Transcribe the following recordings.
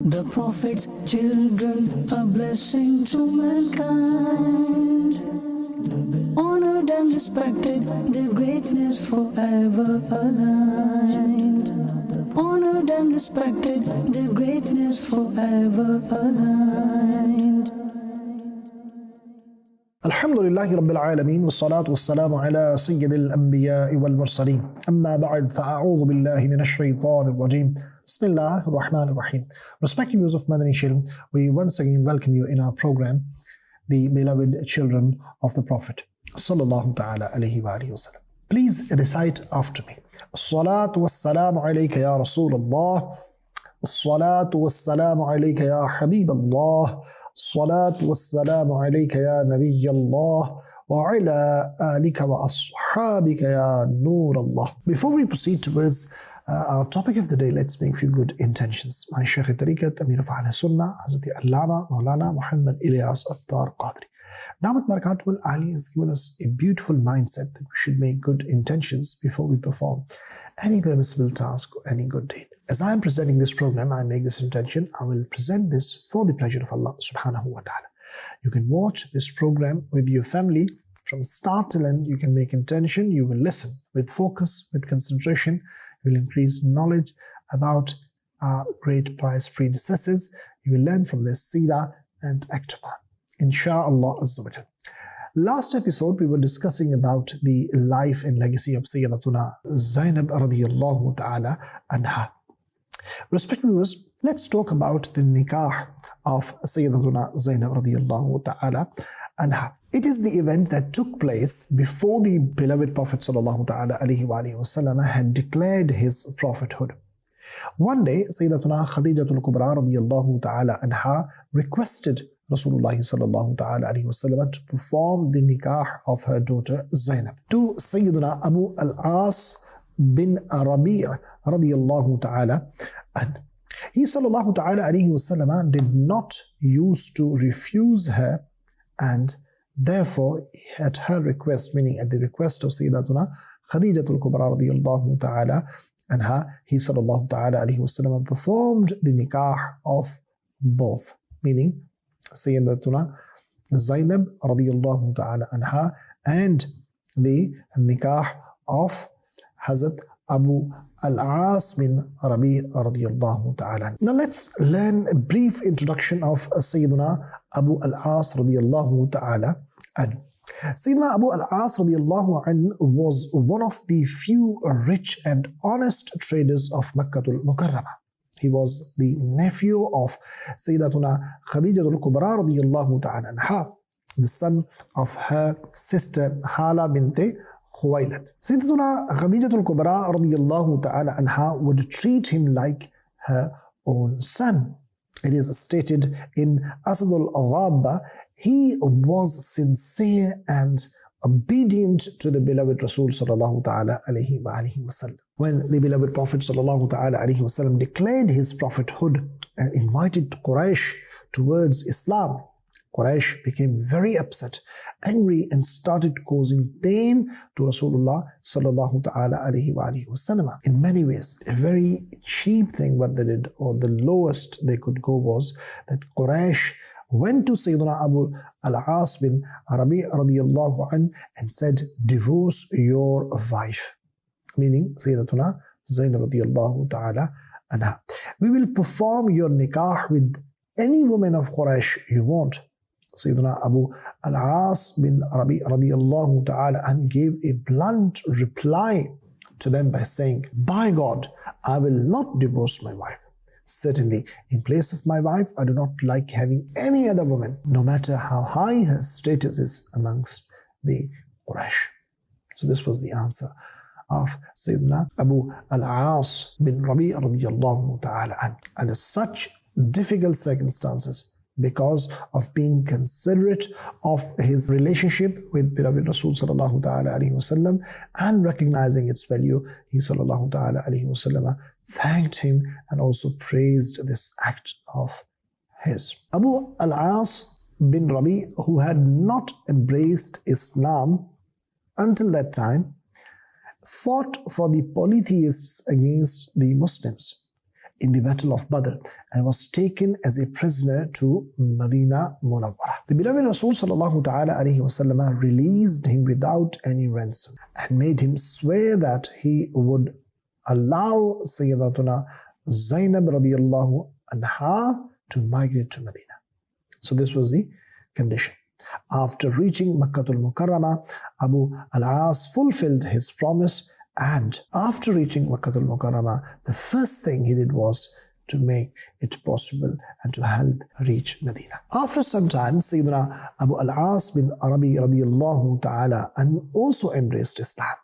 The Prophet's children, a blessing to mankind. Honored and respected, their greatness forever aligned. Honored and respected, their greatness forever aligned. Alhamdulillahi Rabbil Alameen, wassalatu wassalamu ala sayyidil anbiya'i wal mursaleen. Amma ba'd, fa'a'udhu billahi minash shaitanir rajeem. Bismillahir Rahmanir Rahim. Respected viewers of Madani Channel, we once again welcome you in our program, The Beloved Children of the Prophet Sallallahu Ta'ala Alaihi wa alihi wasallam. Please recite after me. As-salatu was-salamu alayka ya Rasulullah. As-salatu was-salamu alayka ya Habiballah. As-salatu was-salamu alayka ya Nabiyallah. Wa ala alika wa ashabika ya Noorallah. Before we proceed towards our topic of the day, let's make a few good intentions. My Shaykh Tariqat, Amir of Ahl Sunnah, Hazrat Allama Maulana Muhammad Ilyas Attar Qadri. Damat Barakatuh Ali has given us a beautiful mindset that we should make good intentions before we perform any permissible task or any good deed. As I am presenting this program, I make this intention. I will present this for the pleasure of Allah subhanahu wa ta'ala. You can watch this program with your family from start till end. You can make intention. You will listen with focus, with concentration. You will increase knowledge about our great pious predecessors. You will learn from their seerah and act upon, insha'Allah Azza wa Jal. Last episode, we were discussing about the life and legacy of Sayyidatuna Zainab radiyallahu ta'ala anha. Respected viewers, let's talk about the nikah of Sayyidatuna Zainab radiyallahu ta'ala anha. It is the event that took place before the beloved Prophet sallallahu ta'ala alaihi wa alihi wasallam had declared his prophethood. One day, Sayyidatuna Khadijatul Kubra radiyallahu ta'ala anha requested Rasulullah sallallahu ta'ala alaihi wasallam to perform the nikah of her daughter Zainab to Sayyiduna Abu al-As bin Rabi' radiyallahu ta'ala anhu. He sallallahu ta'ala alaihi wasallam did not used to refuse her, and therefore at her request, meaning at the request of Sayyidatuna Khadijatul Kubra radiyallahu ta'ala anha, he sallallahu ta'ala alaihi wasallam performed the nikah of both, meaning Sayyidatuna Zainab radiyallahu ta'ala anha and the nikah of Hazrat Abu al-As bin Rabi radiyallahu ta'ala. Now let's learn a brief introduction of Sayyiduna Abu al-As radiyallahu ta'ala anhu. Sayyidina Abu al-As radiyallahu anhu was one of the few rich and honest traders of Makkatul Mukarramah. He was the nephew of Sayyidatuna Khadijatul Kubra radiyallahu ta'ala anha, the son of her sister Hala binte Khuwailid. Sayyidatuna Khadijatul Kubra radiyallahu ta'ala anha would treat him like her own son. It is stated in Asadul Ghabba, he was sincere and obedient to the beloved Rasul sallallahu ta'ala alayhi wa alihi wasallam. When the beloved Prophet sallallahu ta'ala alayhi wasallam declared his prophethood and invited Quraysh towards Islam, Quraysh became very upset, angry, and started causing pain to Rasulullah sallallahu ta'ala alayhi wa alihi wasallam. In many ways, a very cheap thing what they did, or the lowest they could go, was that Quraysh went to Sayyidina Abu al-As bin Rabi radiyallahu anhu and said, divorce your wife, meaning Sayyidatuna Zainab radiyallahu ta'ala anha. We will perform your nikah with any woman of Quraysh you want. Sayyidina Abu al-As bin Rabi radiyallahu ta'ala and gave a blunt reply to them by saying, by God, I will not divorce my wife. Certainly, in place of my wife, I do not like having any other woman, no matter how high her status is amongst the Quraysh. So this was the answer of Sayyidina Abu al-As bin Rabi radiyallahu ta'ala anhu. Under such difficult circumstances, because of being considerate of his relationship with beloved Rasul sallallahu ta'ala alayhi wasallam and recognizing its value, he sallallahu ta'ala alayhi wasallam thanked him and also praised this act of his. Abu al-As bin Rabi, who had not embraced Islam until that time, fought for the polytheists against the Muslims. in the Battle of Badr and was taken as a prisoner to Medina Munawwara. The beloved Rasul sallallahu ta'ala alayhi wasallam released him without any ransom and made him swear that he would allow Sayyidatuna Zainab radiyallahu anha to migrate to Medina. So this was the condition. After reaching Makkah al-Mukarramah, Abu al-As fulfilled his promise, and after reaching Makkah al-Mukarramah, the first thing he did was to make it possible and to help reach Medina. After some time, Sayyidina Abu al-As bin Arabi radiyallahu ta'ala and also embraced Islam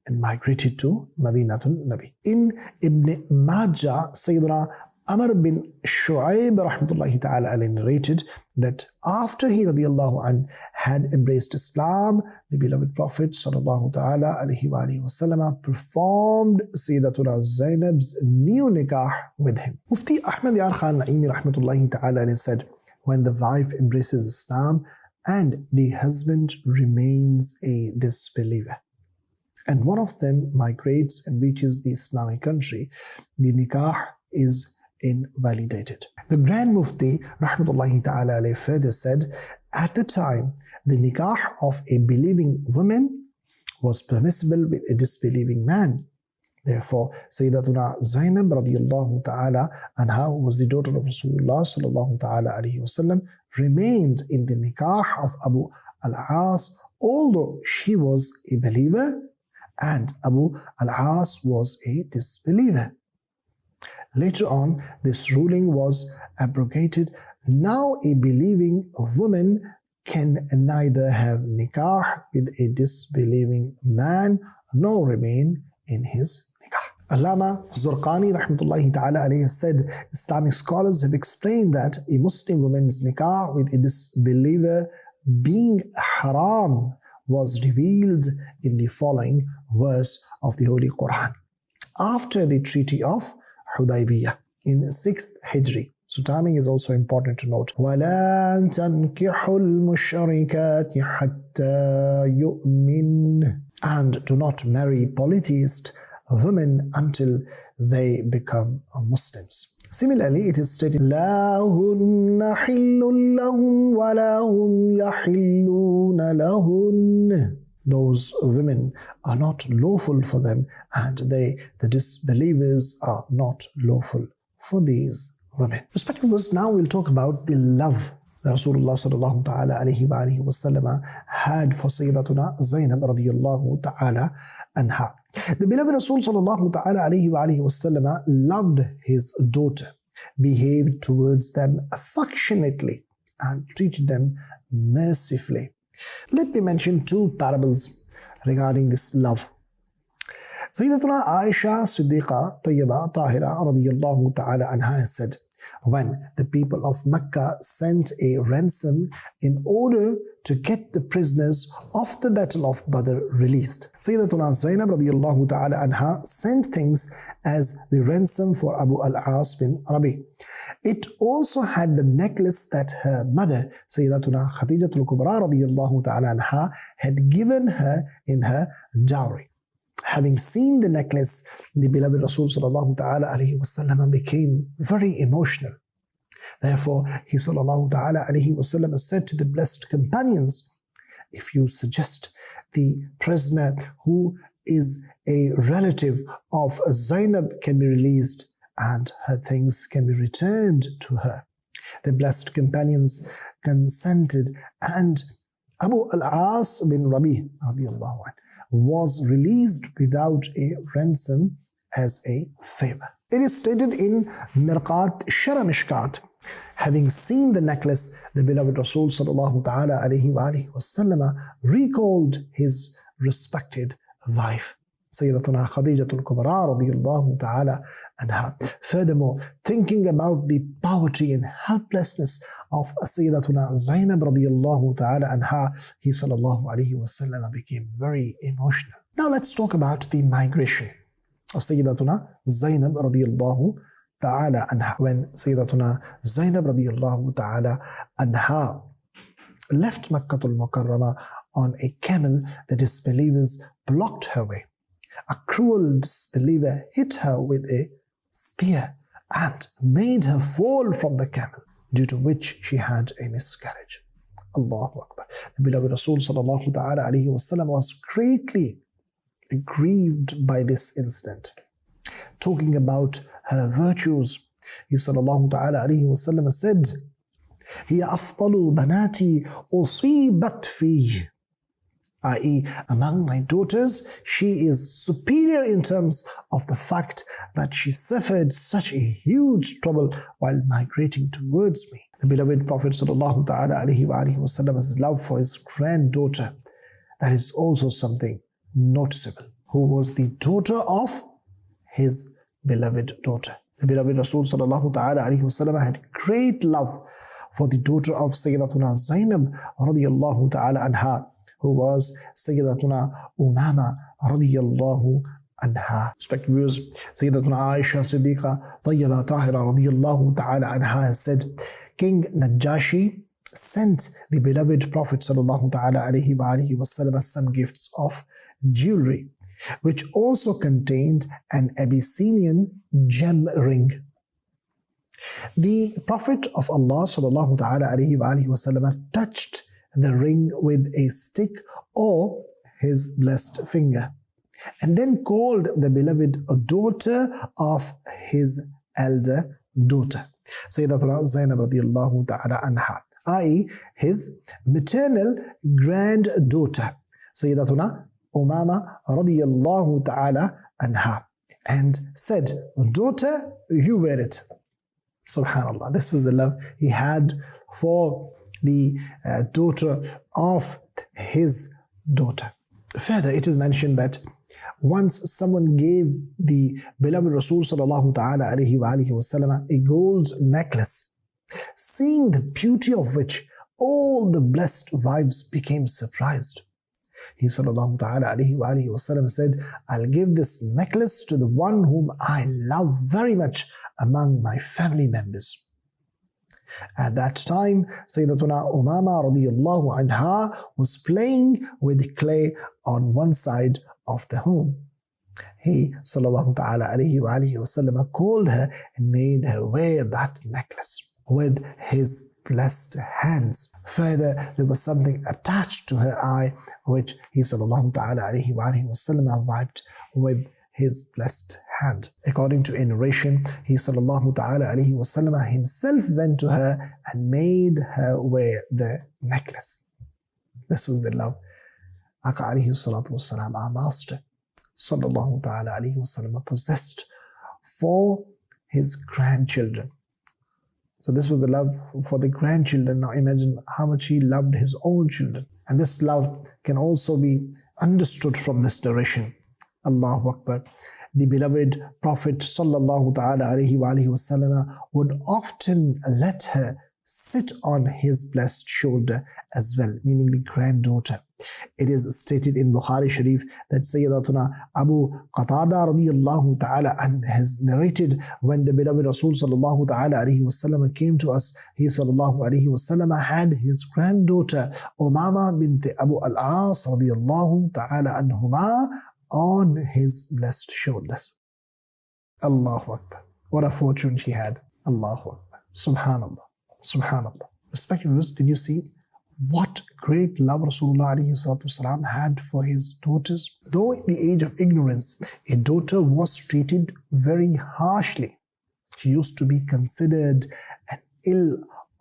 and migrated to Madinatul Nabi. In Ibn Majah, Sayyidina Amr bin Shu'ayb rahmatullahi ta'ala alayhi narrated that after he radiyallahu an had embraced Islam, the beloved Prophet sallallahu ta'ala alayhi wa sallam performed Sayyidatuna Zainab's new nikah with him. Mufti Ahmad Yar Khan Naimi rahmatullahi ta'ala alayhi said, when the wife embraces Islam and the husband remains a disbeliever, and one of them migrates and reaches the Islamic country, the nikah is invalidated. The Grand Mufti rahmatullahi ta'ala alayhi further said, at the time, the nikah of a believing woman was permissible with a disbelieving man. Therefore, Sayyidatuna Zainab radiyallahu ta'ala anha, who was the daughter of Rasulullah sallallahu ta'ala alayhi wasallam, remained in the nikah of Abu al-As, although she was a believer and Abu al-As was a disbeliever. Later on, this ruling was abrogated. Now a believing woman can neither have nikah with a disbelieving man nor remain in his nikah. Allama Zurqani rahmatullahi ta'ala alayhi said, Islamic scholars have explained that a Muslim woman's nikah with a disbeliever being haram was revealed in the following verse of the Holy Quran. After the Treaty of Hudaybiyah in 6th Hijri. So timing is also important to note. وَلَا تَنْكِحُوا الْمُشْرِكَاتِ حَتَّى يُؤْمِنْ. And do not marry polytheist women until they become Muslims. Similarly, it is stated, لَا هُنَّ حِلٌّ لَهُمْ وَلَا هُمْ يَحِلُّونَ لَهُنَّ. Those women are not lawful for them, and they, the disbelievers, are not lawful for these women. Respected viewers, now we'll talk about the love that Rasulullah sallallahu ta'ala alayhi wa sallam had for Sayyidatuna Zainab radiyallahu ta'ala anha. The beloved Rasul sallallahu ta'ala alayhi wa sallam loved his daughter, behaved towards them affectionately, and treated them mercifully. Let me mention two parables regarding this love. Sayyidatuna Aisha Siddiqa Tayyiba Tahira radiyallahu ta'ala anha said, when the people of Mecca sent a ransom in order to get the prisoners of the Battle of Badr released, Sayyidatuna Zainab radiyallahu ta'ala anha sent things as the ransom for Abu al-As bin Rabi. It also had the necklace that her mother, Sayyidatuna Khadijatul Kubra radiyallahu ta'ala anha, had given her in her dowry. Having seen the necklace, the beloved Rasul sallallahu ta'ala alayhi wasallam became very emotional. Therefore, he sallallahu ta'ala alayhi wasallam said to the blessed companions, if you suggest the prisoner who is a relative of Zainab can be released and her things can be returned to her. The blessed companions consented, and Abu al-As bin Rabi radiyallahu anhu was released without a ransom as a favor. It is stated in Mirqat Shara Mishkat, having seen the necklace, the beloved Rasul sallallahu ta'ala alayhi wa sallam recalled his respected wife, Sayyidatuna Khadijatul Kubra radiyallahu ta'ala anha. Furthermore, thinking about the poverty and helplessness of Sayyidatuna Zainab radiyallahu ta'ala anha, he sallallahu alayhi wa sallam became very emotional. Now let's talk about the migration of Sayyidatuna Zainab radiyallahu ta'ala anha. When Sayyidatuna Zainab radiyallahu ta'ala anha left Makkah al-Mukarramah on a camel, the disbelievers blocked her way. A cruel disbeliever hit her with a spear and made her fall from the camel, due to which she had a miscarriage. Allahu Akbar. The beloved Rasul sallallahu ta'ala alayhi wasallam was greatly grieved by this incident. Talking about her virtues, he sallallahu ta'ala alayhi wasallam said, هي أفضل بناتي أصيبت فيه, i.e., among my daughters, she is superior in terms of the fact that she suffered such a huge trouble while migrating towards me. The beloved Prophet sallallahu ta'ala alayhi wa alihi wasallam's love for his granddaughter, that is also something noticeable, who was the daughter of his beloved daughter. The beloved Rasul sallallahu ta'ala alayhi wasallam had great love for the daughter of Sayyidatuna Zainab radiyallahu ta'ala anha, who was Sayyidatuna Umama radiyallahu anha. Respected viewers, Sayyidatuna Aisha Siddiqa Tayyaba Tahira radiyallahu ta'ala anha has said, King Najashi sent the beloved Prophet sallallahu ta'ala alayhi wa alihi wasallam some gifts of jewelry, which also contained an Abyssinian gem ring. The Prophet of Allah sallallahu ta'ala alayhi wa alihi wasallam touched the ring with a stick or his blessed finger, and then called the beloved a daughter of his elder daughter, Sayyidatuna Zainab radiyallahu ta'ala anha, i.e. his maternal granddaughter, Sayyidatuna Umama radiyallahu ta'ala anha, and said, daughter, you wear it. Subhanallah, this was the love he had for the daughter of his daughter. Further, it is mentioned that once someone gave the beloved Rasul sallallahu ta'ala alayhi wa alihi wasallam a gold necklace, seeing the beauty of which all the blessed wives became surprised. He sallallahu ta'ala alayhi wa alihi wasallam said, I'll give this necklace to the one whom I love very much among my family members. At that time, Sayyidatuna Umama radiyallahu anha was playing with clay on one side of the home. He sallallahu ta'ala alayhi wa alihi wasallam called her and made her wear that necklace with his blessed hands. Further, there was something attached to her eye which he sallallahu ta'ala alayhi wa alihi wasallam wiped with his blessed hand. According to a narration, he sallallahu ta'ala alayhi wasallam himself went to her and made her wear the necklace. This was the love Aka alayhi salatu wasalam, our master sallallahu ta'ala alayhi wasallam, possessed for his grandchildren. So this was the love for the grandchildren. Now imagine how much he loved his own children. And this love can also be understood from this narration. Allahu Akbar. The beloved Prophet sallallahu ta'ala alayhi wa alihi wasallam would often let her sit on his blessed shoulder as well, meaning the granddaughter. It is stated in Bukhari Sharif that Sayyidatuna Abu Qatada radiyallahu ta'ala and has narrated, when the beloved Rasul sallallahu ta'ala alayhi wasallam came to us, he sallallahu alayhi wasallam had his granddaughter Umama bint Abu al-As radiyallahu ta'ala anhuma on his blessed shoulders. Allahu Akbar. What a fortune she had. Allahu Akbar. Subhanallah. Subhanallah. Respected viewers, did you see what great love Rasulullah ﷺ had for his daughters? Though in the age of ignorance, a daughter was treated very harshly. She used to be considered an ill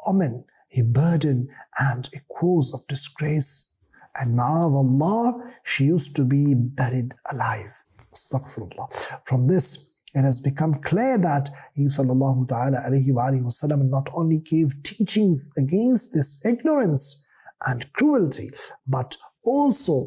omen, a burden, and a cause of disgrace. And ma'adallah, she used to be buried alive. Astaghfirullah. From this, it has become clear that he sallallahu ta'ala alayhi wa alihi wasallam not only gave teachings against this ignorance and cruelty, but also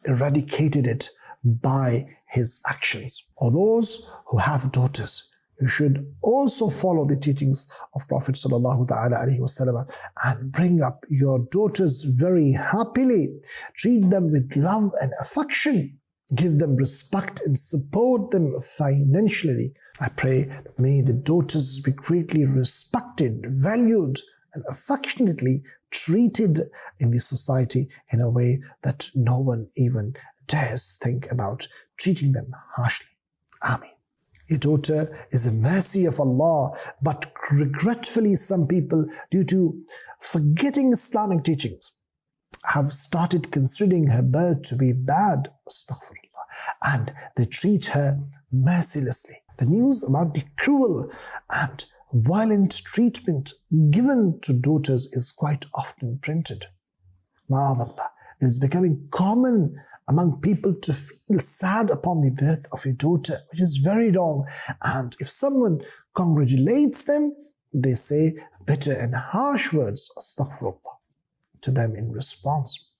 eradicated it by his actions. For those who have daughters, you should also follow the teachings of Prophet sallallahu ta'ala alayhi wasallam and bring up your daughters very happily. Treat them with love and affection. Give them respect and support them financially. I pray that may the daughters be greatly respected, valued, and affectionately treated in the society in a way that no one even dares think about treating them harshly. Ameen. Your daughter is a mercy of Allah, but regretfully some people, due to forgetting Islamic teachings, have started considering her birth to be bad, astaghfirullah, and they treat her mercilessly. The news about the cruel and violent treatment given to daughters is quite often printed. Ma'adallah, it is becoming common among people to feel sad upon the birth of a daughter, which is very wrong. And if someone congratulates them, they say bitter and harsh words, astaghfirullah, to them in response.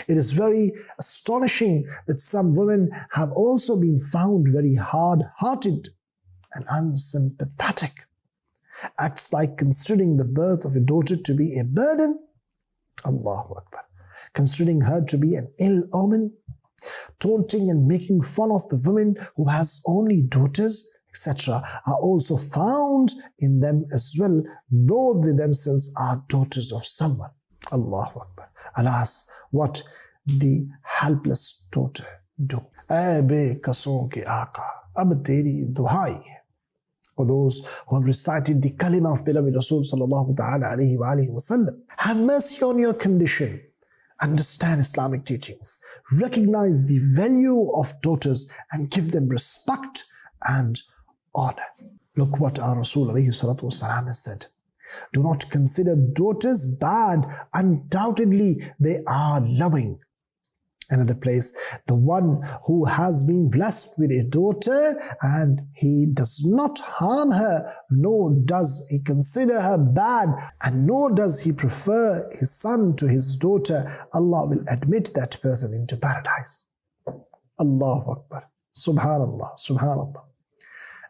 It is very astonishing that some women have also been found very hard-hearted and unsympathetic. Acts like considering the birth of a daughter to be a burden, Allahu Akbar, considering her to be an ill omen, taunting and making fun of the woman who has only daughters, etc., are also found in them as well, though they themselves are daughters of someone. Allahu Akbar. Alas, what the helpless daughter do. Abe kason ke aaqa, ab teri duhai. For those who have recited the kalima of beloved Rasul sallallahu ta'ala alayhi wa alihi wa sallam, have mercy on your condition. Understand Islamic teachings. Recognize the value of daughters and give them respect and honor. Look what our Rasul alayhi salatu wasalam has said. Do not consider daughters bad. Undoubtedly, they are loving. Another place, the one who has been blessed with a daughter and he does not harm her, nor does he consider her bad, and nor does he prefer his son to his daughter, Allah will admit that person into paradise. Allahu Akbar. Subhanallah. Subhanallah.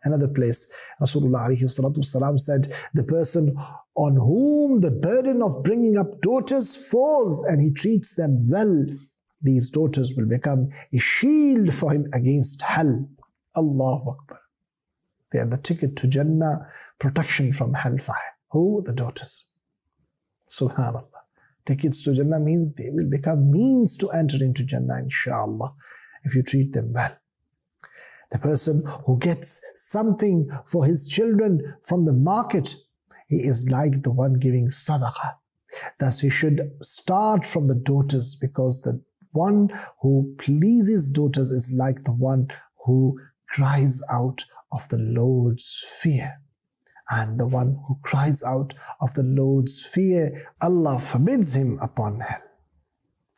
Another place, Rasulullah ﷺ said, the person on whom the burden of bringing up daughters falls and he treats them well, these daughters will become a shield for him against hell. Allahu Akbar. They are the ticket to Jannah, protection from hellfire. Who? The daughters. Subhanallah. Tickets to Jannah means they will become means to enter into Jannah, inshallah, if you treat them well. The person who gets something for his children from the market, he is like the one giving sadaqah. Thus he should start from the daughters, because the one who pleases daughters is like the one who cries out of the Lord's fear. And the one who cries out of the Lord's fear, Allah forbids him upon hell.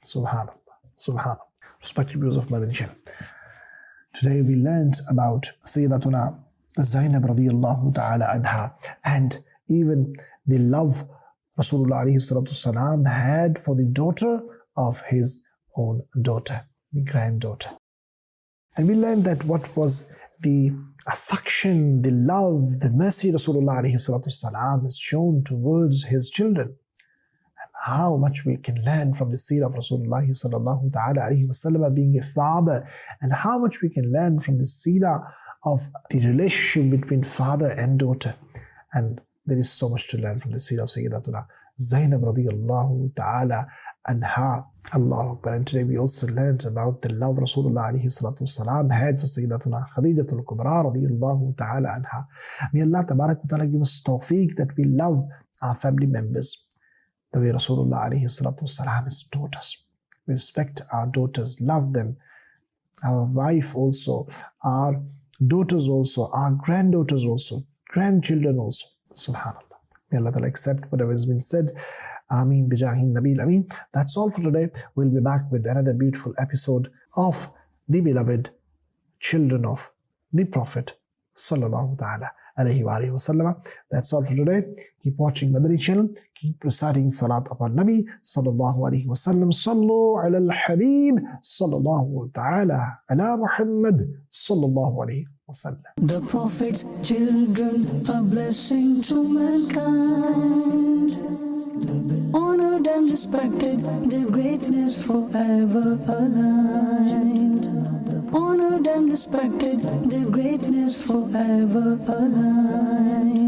Subhanallah. Subhanallah. Respected viewers of Madani Channel. Today we learned about Sayyidatuna Zainab radiyallahu ta'ala anha, and even the love Rasulullah ﷺ had for the daughter of his own daughter, the granddaughter. And we learned that what was the affection, the love, the mercy Rasulullah ﷺ has shown towards his children, and how much we can learn from the seerah of Rasulullah ﷺ being a father, and how much we can learn from the seerah of the relationship between father and daughter. And there is so much to learn from the seerah of Sayyidatuna Zainab radiyallahu ta'ala anha. Allahu Akbar. And today we also learned about the love Rasulullah ﷺ had for Sayyidatuna Khadijatul Kubra radiyallahu ta'ala anha. May Allah tabarak wa ta'ala give us tawfiq that we love our family members the way Rasulullah ﷺ has taught us. We respect our daughters, love them, our wife also, our daughters also, our granddaughters also, grandchildren also. Subhanallah. May Allah Ta'ala accept whatever has been said. Ameen bijahin Nabil Ameen. That's all for today. We'll be back with another beautiful episode of the beloved children of the Prophet Sallallahu Ta'ala Alaihi wa alihi wasallam. That's all for today. Keep watching Madani Channel. Keep reciting Salat upon Nabi Sallallahu Alaihi Wasallam. Sallu ala al-Habib Sallallahu Ta'ala ala Muhammad Sallallahu Alaihi Wasallam. The Prophet's children, a blessing to mankind. Honored and respected, their greatness forever aligned. Honored and respected, their greatness forever aligned.